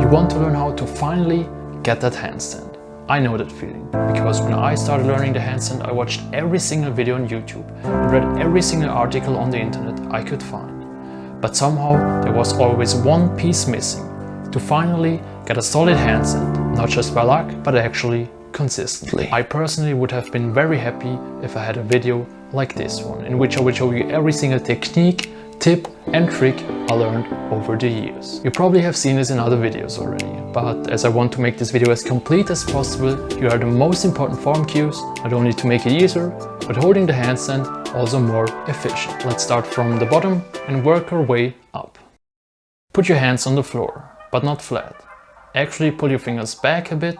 You want to learn how to finally get that handstand. I know that feeling, because when I started learning the handstand, I watched every single video on YouTube and read every single article on the internet I could find. But somehow there was always one piece missing to finally get a solid handstand, not just by luck, but actually consistently. I personally would have been very happy if I had a video like this one, in which I would show you every single technique, tip and trick I learned over the years. You probably have seen this in other videos already, but as I want to make this video as complete as possible, here are the most important form cues, not only to make it easier, but holding the handstand also more efficient. Let's start from the bottom and work our way up. Put your hands on the floor, but not flat. Actually pull your fingers back a bit.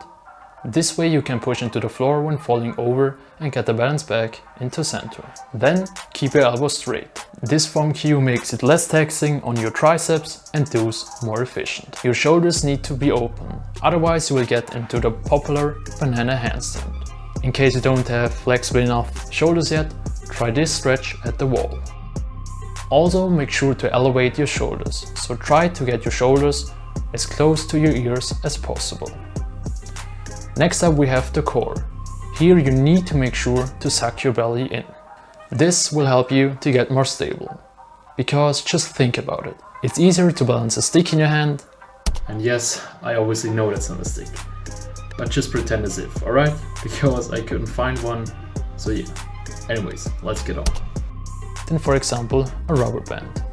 This way you can push into the floor when falling over and get the balance back into center. Then keep your elbows straight. This form cue makes it less taxing on your triceps and thus more efficient. Your shoulders need to be open, otherwise you will get into the popular banana handstand. In case you don't have flexible enough shoulders yet, try this stretch at the wall. Also make sure to elevate your shoulders, so try to get your shoulders as close to your ears as possible. Next up we have the core. Here you need to make sure to suck your belly in. This will help you to get more stable. Because just think about it. It's easier to balance a stick in your hand. And yes, I obviously know that's not a stick. But just pretend as if, alright? Because I couldn't find one. So yeah. Anyways, let's get on. Then for example, a rubber band.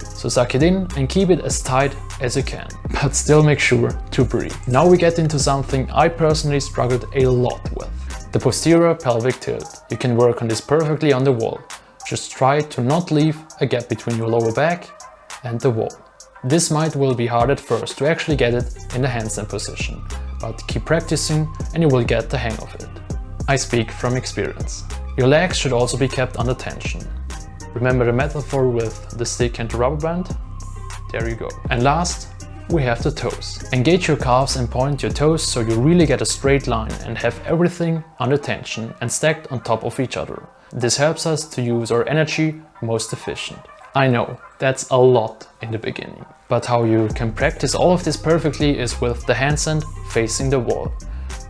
So suck it in and keep it as tight as you can, but still make sure to breathe. Now we get into something I personally struggled a lot with. The posterior pelvic tilt. You can work on this perfectly on the wall. Just try to not leave a gap between your lower back and the wall. This might well be hard at first to actually get it in the handstand position, but keep practicing and you will get the hang of it. I speak from experience. Your legs should also be kept under tension. Remember the metaphor with the stick and the rubber band? There you go. And last, we have the toes. Engage your calves and point your toes so you really get a straight line and have everything under tension and stacked on top of each other. This helps us to use our energy most efficient. I know, that's a lot in the beginning. But how you can practice all of this perfectly is with the handstand facing the wall.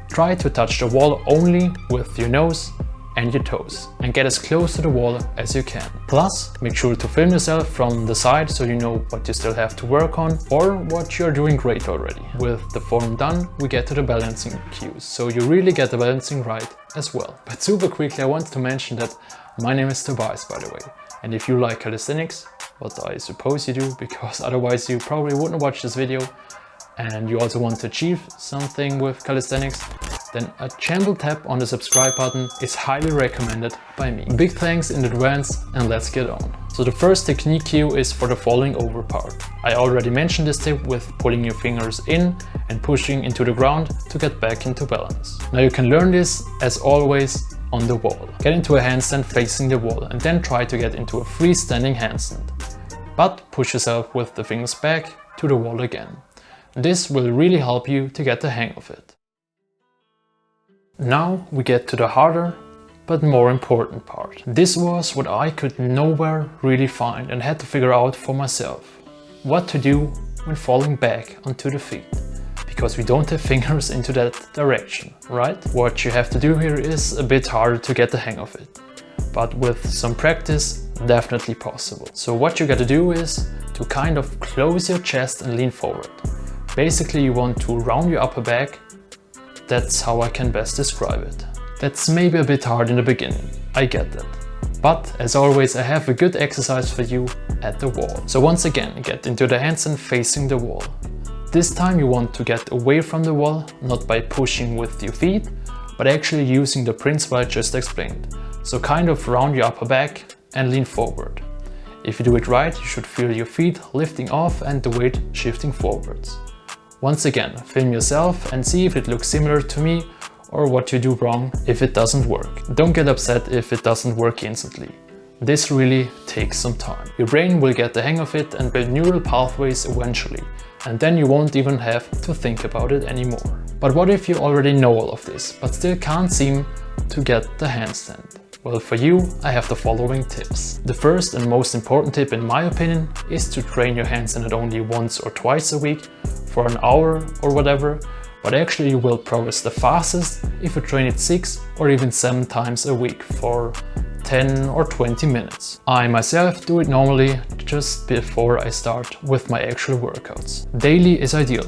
Try to touch the wall only with your nose and your toes and get as close to the wall as you can. Plus, make sure to film yourself from the side so you know what you still have to work on or what you're doing great already. With the form done, we get to the balancing cues, so you really get the balancing right as well. But super quickly I wanted to mention that my name is Daaz, by the way, and if you like calisthenics, what I suppose you do, because otherwise you probably wouldn't watch this video, and you also want to achieve something with calisthenics, then a gentle tap on the subscribe button is highly recommended by me. Big thanks in advance and let's get on. So the first technique cue is for the falling over part. I already mentioned this tip with pulling your fingers in and pushing into the ground to get back into balance. Now you can learn this, as always, on the wall. Get into a handstand facing the wall and then try to get into a freestanding handstand. But push yourself with the fingers back to the wall again. This will really help you to get the hang of it. Now we get to the harder but more important part. This was what I could nowhere really find and had to figure out for myself. What to do when falling back onto the feet. Because we don't have fingers into that direction, right? What you have to do here is a bit harder to get the hang of it. But with some practice, definitely possible. So what you gotta do is to kind of close your chest and lean forward. Basically you want to round your upper back. That's how I can best describe it. That's maybe a bit hard in the beginning, I get that. But as always I have a good exercise for you at the wall. So once again, get into the handstand facing the wall. This time you want to get away from the wall, not by pushing with your feet, but actually using the principle I just explained. So kind of round your upper back and lean forward. If you do it right, you should feel your feet lifting off and the weight shifting forwards. Once again, film yourself and see if it looks similar to me or what you do wrong if it doesn't work. Don't get upset if it doesn't work instantly. This really takes some time. Your brain will get the hang of it and build neural pathways eventually, and then you won't even have to think about it anymore. But what if you already know all of this, but still can't seem to get the handstand? Well, for you, I have the following tips. The first and most important tip in my opinion is to train your handstand not only once or twice a week for an hour or whatever, but actually you will progress the fastest if you train it 6 or even 7 times a week for 10 or 20 minutes. I myself do it normally just before I start with my actual workouts. Daily is ideal,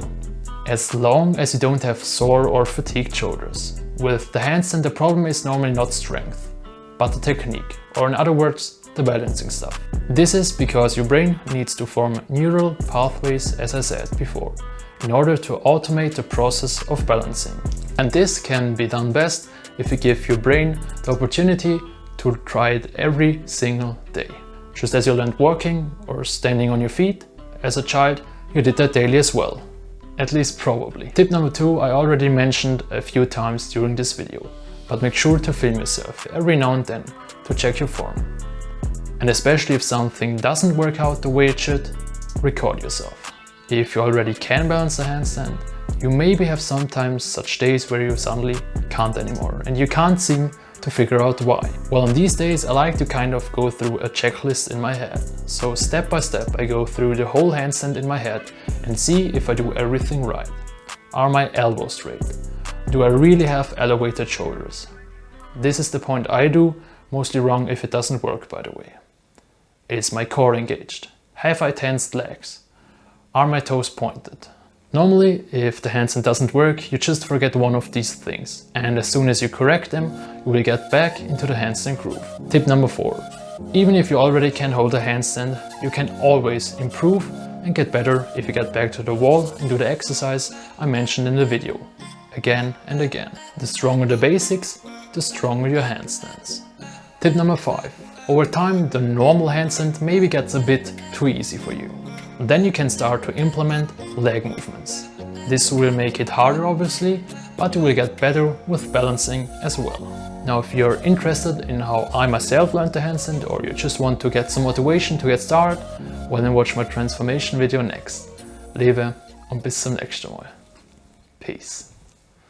as long as you don't have sore or fatigued shoulders. With the handstand the problem is normally not strength, but the technique, or in other words, the balancing stuff. This is because your brain needs to form neural pathways, as I said before, in order to automate the process of balancing. And this can be done best if you give your brain the opportunity to try it every single day. Just as you learned walking or standing on your feet as a child, you did that daily as well. At least probably. Tip number 2 I already mentioned a few times during this video, but make sure to film yourself every now and then to check your form. And especially if something doesn't work out the way it should, record yourself. If you already can balance the handstand, you maybe have sometimes such days where you suddenly can't anymore and you can't seem to figure out why. Well, on these days I like to kind of go through a checklist in my head. So step by step I go through the whole handstand in my head and see if I do everything right. Are my elbows straight? Do I really have elevated shoulders? This is the point I do mostly wrong if it doesn't work, by the way. Is my core engaged? Have I tensed legs? Are my toes pointed? Normally, if the handstand doesn't work, you just forget one of these things, and as soon as you correct them, you will get back into the handstand groove. Tip number 4. Even if you already can hold a handstand, you can always improve and get better if you get back to the wall and do the exercise I mentioned in the video, again and again. The stronger the basics, the stronger your handstands. Tip number 5. Over time, the normal handstand maybe gets a bit too easy for you. Then you can start to implement leg movements. This will make it harder obviously, but you will get better with balancing as well. Now if you're interested in how I myself learned the handstand, or you just want to get some motivation to get started, well then watch my transformation video next. Lebe und bis zum nächsten Mal. Peace.